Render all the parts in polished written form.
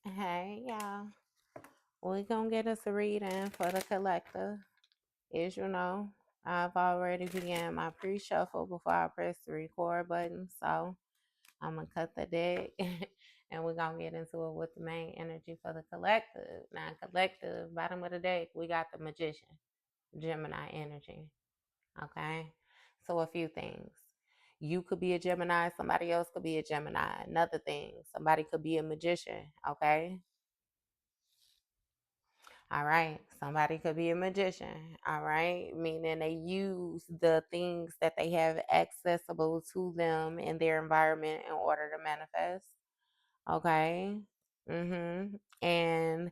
Hey, y'all. We're going to get us a reading for the collective. As you know, I've already began my pre shuffle before I press the record button. So I'm going to cut the deck and we're going to get into it with the main energy for the collective. Now, collective, bottom of the deck, we got the magician, Gemini energy. Okay. So, a few things. You could be a Gemini, somebody else could be a Gemini. Another thing, somebody could be a magician. Okay. All right. Somebody could be a magician. All right. Meaning they use the things that they have accessible to them in their environment in order to manifest. Okay. And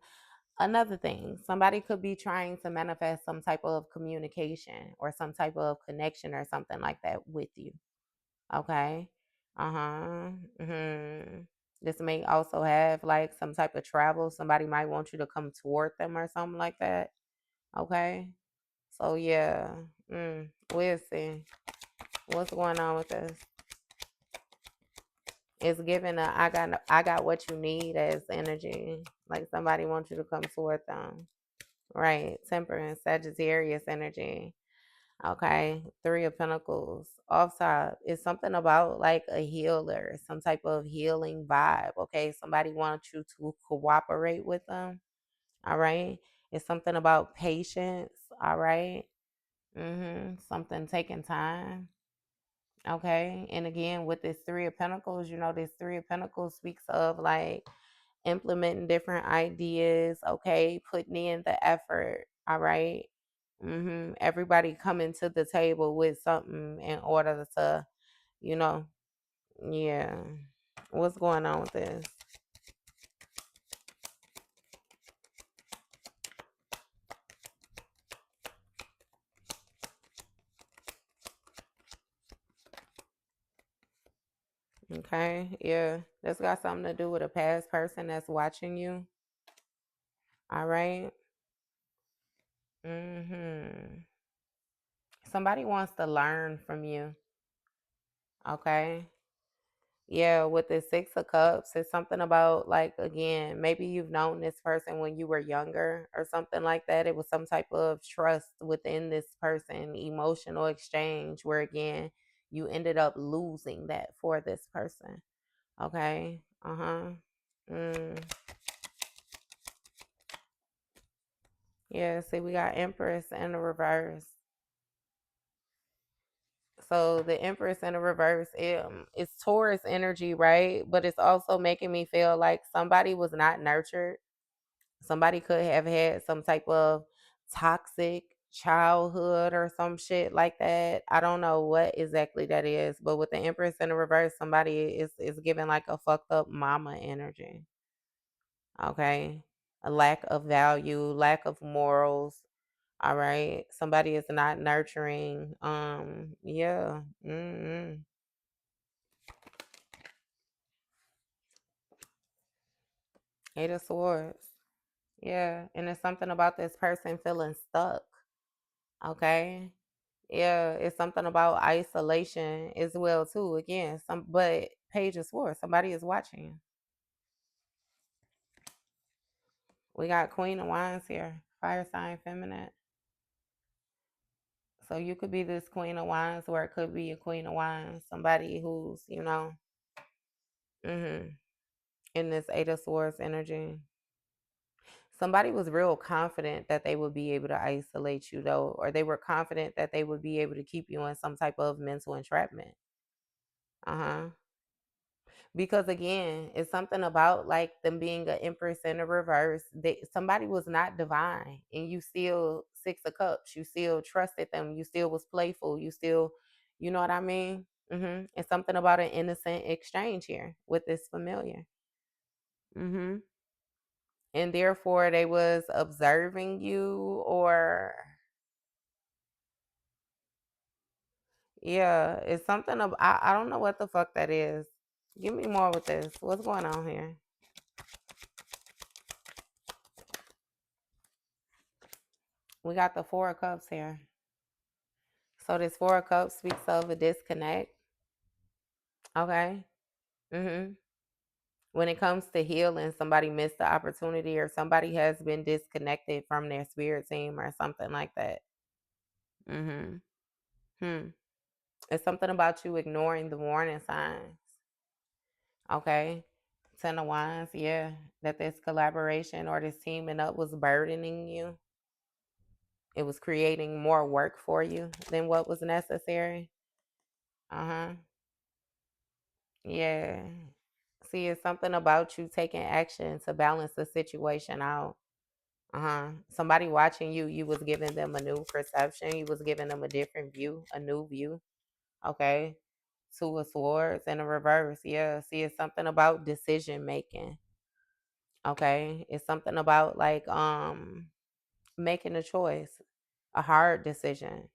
another thing, somebody could be trying to manifest some type of communication or some type of connection or something like that with you. Okay. Uh-huh. This may also have like some type of travel. Somebody might want you to come toward them or something like that. Okay. So yeah. We'll see. What's going on with this? It's giving a I got what you need as energy. Like somebody wants you to come toward them. Right. Temperance, Sagittarius energy. Okay, Three of Pentacles. Off top, it's something about like a healer, some type of healing vibe. Okay, somebody wants you to cooperate with them. All right, it's something about patience. All right, something taking time. Okay, and again with this Three of Pentacles, this Three of Pentacles speaks of like implementing different ideas. Okay, putting in the effort. All right. Everybody coming to the table with something in order to, you know, yeah. What's going on with this? Okay, yeah. That's got something to do with a past person that's watching you. All right. Mm-hmm. Somebody wants to learn from you. Okay. Yeah, with the Six of Cups, it's something about like again, maybe you've known this person when you were younger or something like that. It was some type of trust within this person, emotional exchange where again, you ended up losing that for this person. Okay. Uh-huh. Mm. Yeah, see, we got Empress in the reverse. So the Empress in the reverse, it's Taurus energy, right? But it's also making me feel like somebody was not nurtured. Somebody could have had some type of toxic childhood or some shit like that. I don't know what exactly that is, but with the Empress in the reverse, somebody is giving like a fucked up mama energy. Okay. A lack of value, lack of morals. All right. Somebody is not nurturing. Yeah. Eight of Swords. Yeah. And it's something about this person feeling stuck. Okay. Yeah, it's something about isolation as well too. Again, but Page of Swords, somebody is watching. We got Queen of Wands here, fire sign feminine. So you could be this Queen of Wands, or it could be a Queen of Wands, somebody who's hmm in this Eight of Swords energy. Somebody was real confident that they would be able to isolate you though, or they were confident that they would be able to keep you in some type of mental entrapment. Uh huh. Because again, it's something about like them being an Empress in the reverse. Somebody was not divine, and you still Six of Cups. You still trusted them. You still was playful. You still, you know what I mean? It's something about an innocent exchange here with this familiar. hmm And therefore, they was observing you, or yeah, it's something. I don't know what the fuck that is. Give me more with this. What's going on here? We got the Four of Cups here. So this Four of Cups speaks of a disconnect. Okay. Mhm. When it comes to healing, somebody missed the opportunity or somebody has been disconnected from their spirit team or something like that. Mhm. Hmm. It's something about you ignoring the warning signs. Okay. Ten of Wands, yeah. That this collaboration or this teaming up was burdening you. It was creating more work for you than what was necessary. Uh-huh. Yeah. See, it's something about you taking action to balance the situation out. Uh-huh. Somebody watching you, you was giving them a new perception. You was giving them a different view, a new view. Okay. Two of Swords in a reverse. Yeah. See, it's something about decision making. Okay. It's something about like making a choice, a hard decision.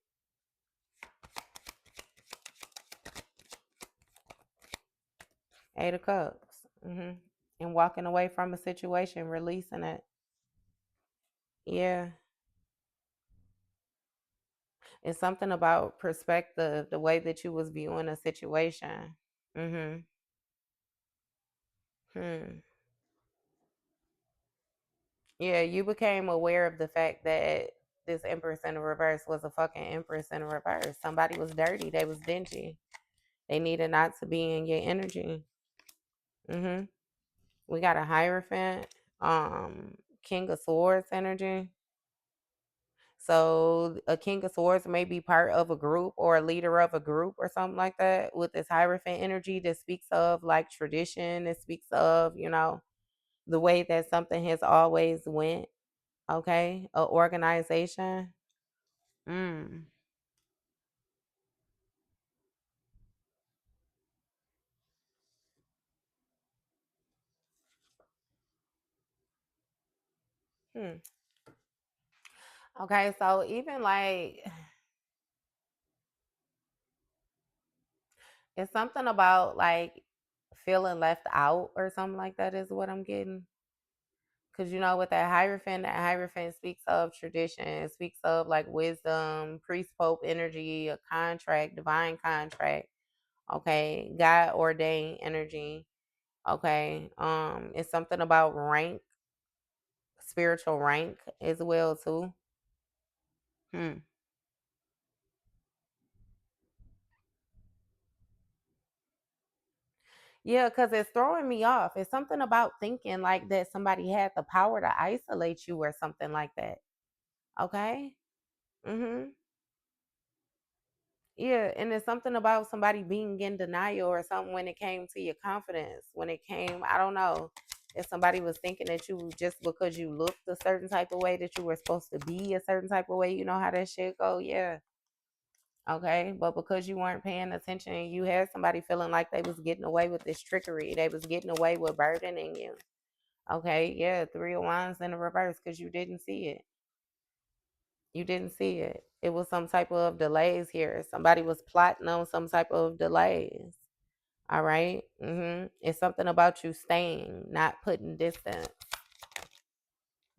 Eight of Cups. And walking away from a situation, releasing it. Yeah. It's something about perspective, the way that you was viewing a situation. Mm-hmm. Hmm. Yeah, you became aware of the fact that this Empress in the reverse was a fucking Empress in the reverse. Somebody was dirty. They was dingy. They needed not to be in your energy. Mm-hmm. We got a Hierophant, King of Swords energy. So a King of Swords may be part of a group or a leader of a group or something like that with this Hierophant energy that speaks of like tradition. It speaks of, the way that something has always went. Okay. A organization. Mm. Hmm. Okay. So even like it's something about like feeling left out or something like that is what I'm getting. Because with that Hierophant speaks of tradition, it speaks of like wisdom, priest pope energy, a contract, divine contract. Okay, God ordained energy. Okay, it's something about rank, spiritual rank as well too. Hmm. Yeah, because it's throwing me off. It's something about thinking like that somebody had the power to isolate you or something like that. Okay. Mm-hmm. Yeah, and it's something about somebody being in denial or something when it came to your confidence. When it came, I don't know, if somebody was thinking that you just because you looked a certain type of way that you were supposed to be a certain type of way. You know how that shit go? Yeah. Okay. But because you weren't paying attention, you had somebody feeling like they was getting away with this trickery. They was getting away with burdening you. Okay. Yeah. Three of Wands in the reverse because you didn't see it. You didn't see it. It was some type of delays here. Somebody was plotting on some type of delays. All right. It's something about you staying, not putting distance.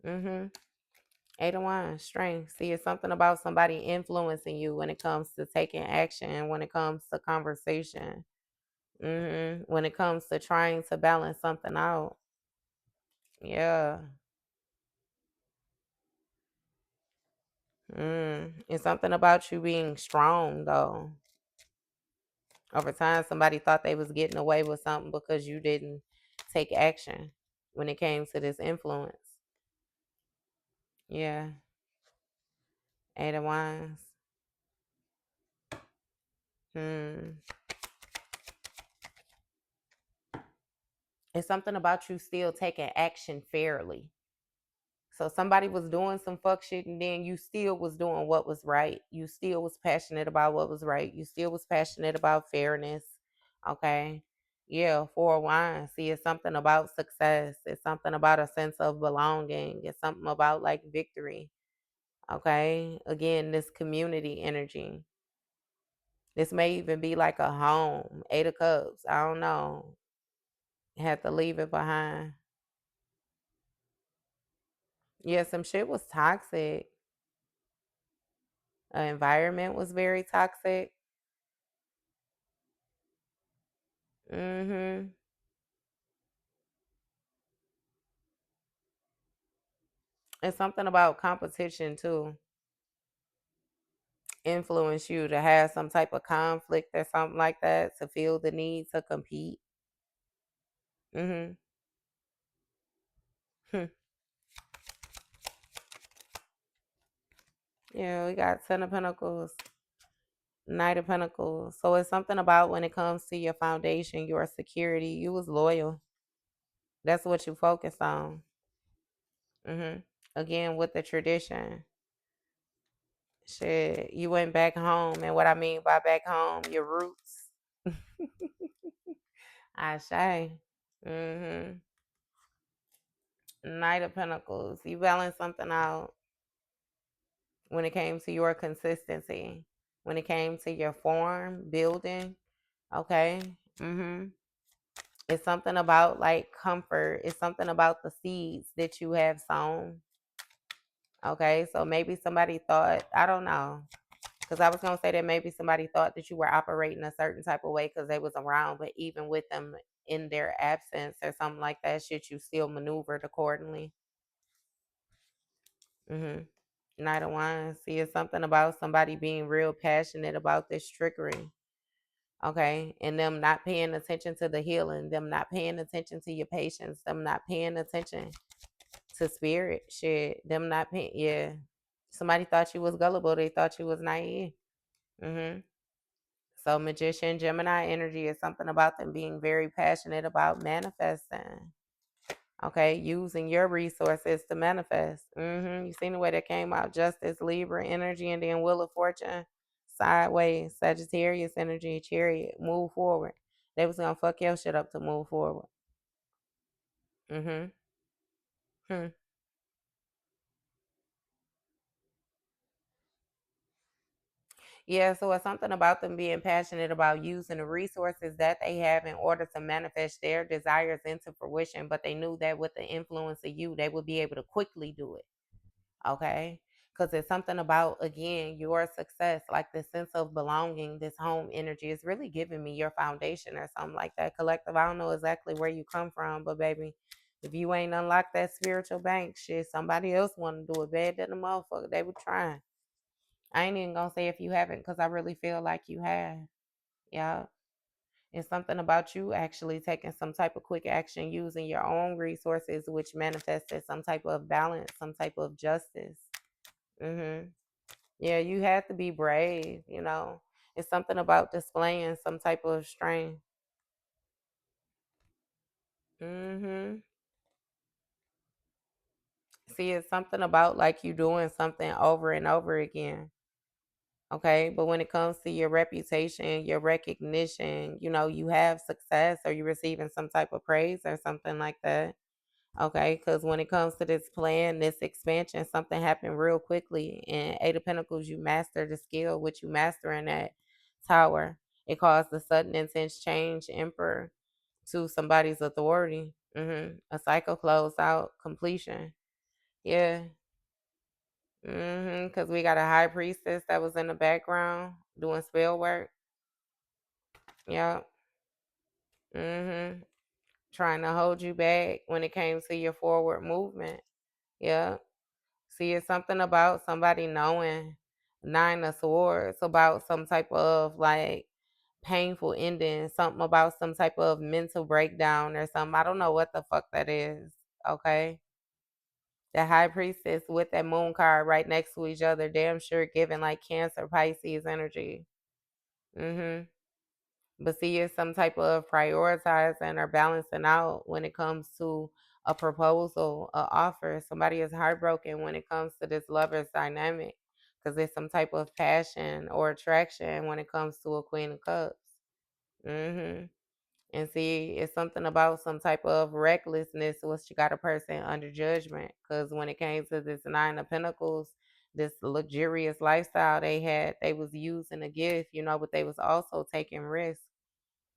Mm-hmm. Eight of Wands, strength. See, it's something about somebody influencing you when it comes to taking action, when it comes to conversation. When it comes to trying to balance something out. Yeah. It's something about you being strong though. Over time, somebody thought they was getting away with something because you didn't take action when it came to this influence. Yeah. Eight of Wands. Hmm. It's something about you still taking action fairly. So somebody was doing some fuck shit and then you still was doing what was right. You still was passionate about what was right. You still was passionate about fairness. Okay. Yeah, Four of Wands. See, it's something about success. It's something about a sense of belonging. It's something about like victory. Okay. Again, this community energy. This may even be like a home. Eight of Cups. I don't know. Had to leave it behind. Yeah, some shit was toxic. Environment was very toxic. Mhm. It's something about competition too. Influence you to have some type of conflict or something like that, to feel the need to compete. Mhm. Hmm. Yeah, we got Ten of Pentacles, Knight of Pentacles. So it's something about when it comes to your foundation, your security, you was loyal. That's what you focused on. Mhm. Again, with the tradition. Shit, you went back home, and what I mean by back home, your roots. I say. Mhm. Knight of Pentacles. You balance something out when it came to your consistency, when it came to your form building. Okay. It's something about like comfort. It's something about the seeds that you have sown. Okay. So maybe somebody thought, I don't know. Because I was gonna say that maybe somebody thought that you were operating a certain type of way because they was around, but even with them in their absence or something like that, shit, you still maneuvered accordingly. Mm-hmm. Knight of Wands. See, it's something about somebody being real passionate about this trickery. Okay. And them not paying attention to the healing, them not paying attention to your patience, them not paying attention to spirit shit, them not paying, yeah. Somebody thought you was gullible, they thought you was naive. Mm-hmm. So Magician, Gemini energy is something about them being very passionate about manifesting. Okay, using your resources to manifest. You seen the way that came out: Justice, Libra energy, and then Wheel of Fortune, sideways, Sagittarius energy, Chariot. Move forward. They was gonna fuck your shit up to move forward. Mm-hmm. Hmm. Yeah, so it's something about them being passionate about using the resources that they have in order to manifest their desires into fruition, but they knew that with the influence of you, they would be able to quickly do it. Okay. Because it's something about, again, your success, like the sense of belonging, this home energy is really giving me your foundation or something like that. Collective, I don't know exactly where you come from, but baby, if you ain't unlocked that spiritual bank, shit, somebody else want to do it better than the motherfucker. They were trying. I ain't even gonna say if you haven't, because I really feel like you have. Yeah. It's something about you actually taking some type of quick action using your own resources, which manifested some type of balance, some type of justice. hmm Yeah, you have to be brave. It's something about displaying some type of strength. hmm See, it's something about like you doing something over and over again. Okay. But when it comes to your reputation, your recognition, you have success or you're receiving some type of praise or something like that. Okay. Because when it comes to this plan, this expansion, something happened real quickly. In Eight of Pentacles, you master the skill, which you master in that tower. It caused a sudden intense change, emperor, to somebody's authority. A cycle closed out, completion. Yeah. Because we got a high priestess that was in the background doing spell work. Yep. Mhm. Trying to hold you back when it came to your forward movement. Yep. See, it's something about somebody knowing Nine of Swords about some type of like painful ending, something about some type of mental breakdown or something. I don't know what the fuck that is. Okay. The high priestess with that moon card right next to each other, damn sure giving like Cancer, Pisces energy. Mm-hmm. But see, it's some type of prioritizing or balancing out when it comes to a proposal, a offer. Somebody is heartbroken when it comes to this lover's dynamic because there's some type of passion or attraction when it comes to a Queen of Cups. hmm And see, it's something about some type of recklessness which you got a person under judgment. Because when it came to this Nine of Pentacles, this luxurious lifestyle they had, they was using a gift, but they was also taking risks.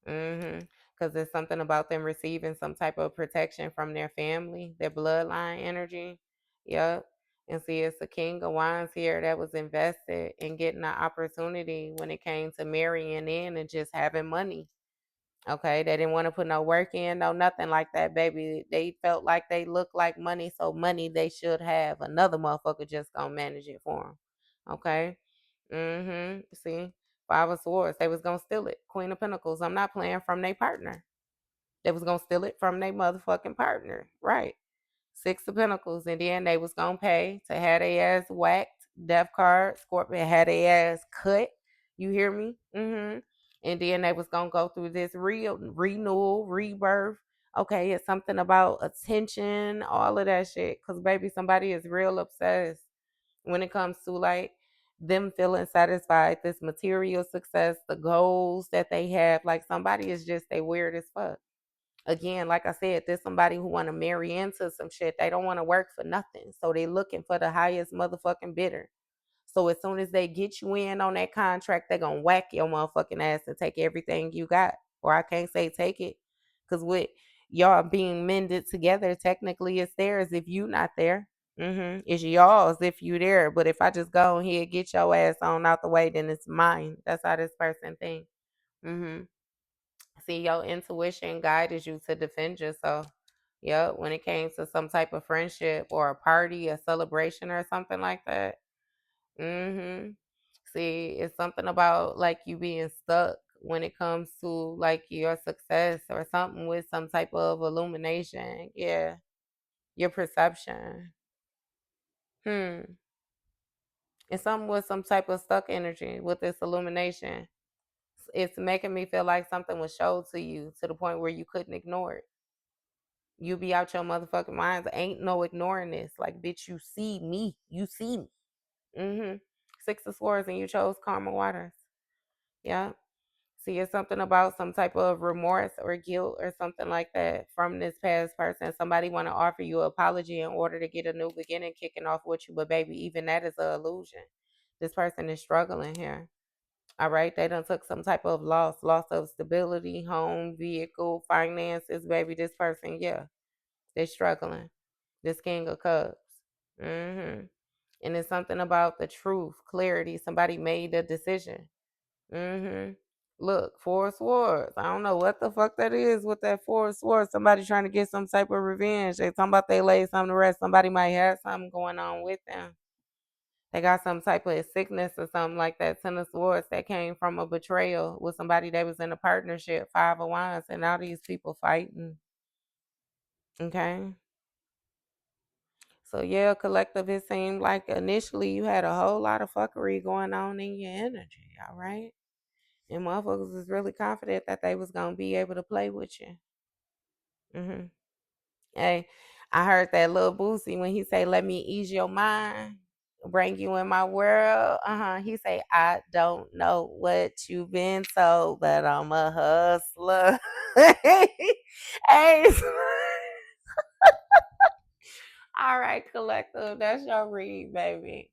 Because there's something about them receiving some type of protection from their family, their bloodline energy. Yep. And see, it's the King of Wands here that was invested in getting an opportunity when it came to marrying in and just having money. Okay, they didn't want to put no work in, no nothing like that, baby. They felt like they looked like money, so money they should have. Another motherfucker just gonna manage it for them. Okay. See, Five of Swords, they was gonna steal it. Queen of Pentacles, I'm not playing from their partner. They was gonna steal it from their motherfucking partner, right? Six of Pentacles, and then they was gonna pay to have their ass whacked. Death card, Scorpion had their ass cut. You hear me? And then they was gonna go through this real renewal, rebirth. Okay, it's something about attention, all of that shit. Cause baby, somebody is real obsessed when it comes to like them feeling satisfied, this material success, the goals that they have. Like somebody is just they weird as fuck. Again, like I said, there's somebody who want to marry into some shit. They don't want to work for nothing. So they looking for the highest motherfucking bidder. So as soon as they get you in on that contract, they're gonna whack your motherfucking ass and take everything you got. Or I can't say take it. Cause with y'all being mended together, technically it's theirs if you not there. It's y'all's if you there. But if I just go in here, get your ass on out the way, then it's mine. That's how this person thinks. hmm See, your intuition guided you to defend yourself. Yep, when it came to some type of friendship or a party, a celebration or something like that. hmm See, it's something about like you being stuck when it comes to like your success or something with some type of illumination. Yeah, your perception. Hmm. It's something with some type of stuck energy with this illumination. It's making me feel like something was showed to you to the point where you couldn't ignore it. You be out your motherfucking minds. Ain't no ignoring this. Like, bitch, you see me. You see me. Mm-hmm. Six of Swords, and you chose Karma Waters. Yeah. See, it's something about some type of remorse or guilt or something like that from this past person. Somebody want to offer you an apology in order to get a new beginning kicking off with you. But baby, even that is an illusion. This person is struggling here. All right. They done took some type of loss of stability, home, vehicle, finances, baby. This person, yeah, they struggling. This King of Cups. hmm And it's something about the truth, clarity. Somebody made a decision. hmm Look, Four of Swords. I don't know what the fuck that is with that Four of Swords. Somebody trying to get some type of revenge. They talking about they laid something to rest. Somebody might have something going on with them. They got some type of sickness or something like that. Ten of Swords that came from a betrayal with somebody that was in a partnership. Five of Wands, and now these people fighting. Okay. So yeah, collective, it seemed like initially you had a whole lot of fuckery going on in your energy, all right? And motherfuckers was really confident that they was gonna be able to play with you. hmm Hey, I heard that little Boosie when he say, "Let me ease your mind, bring you in my world." He say, "I don't know what you've been told, but I'm a hustler." Hey, all right, collective, that's your read, baby.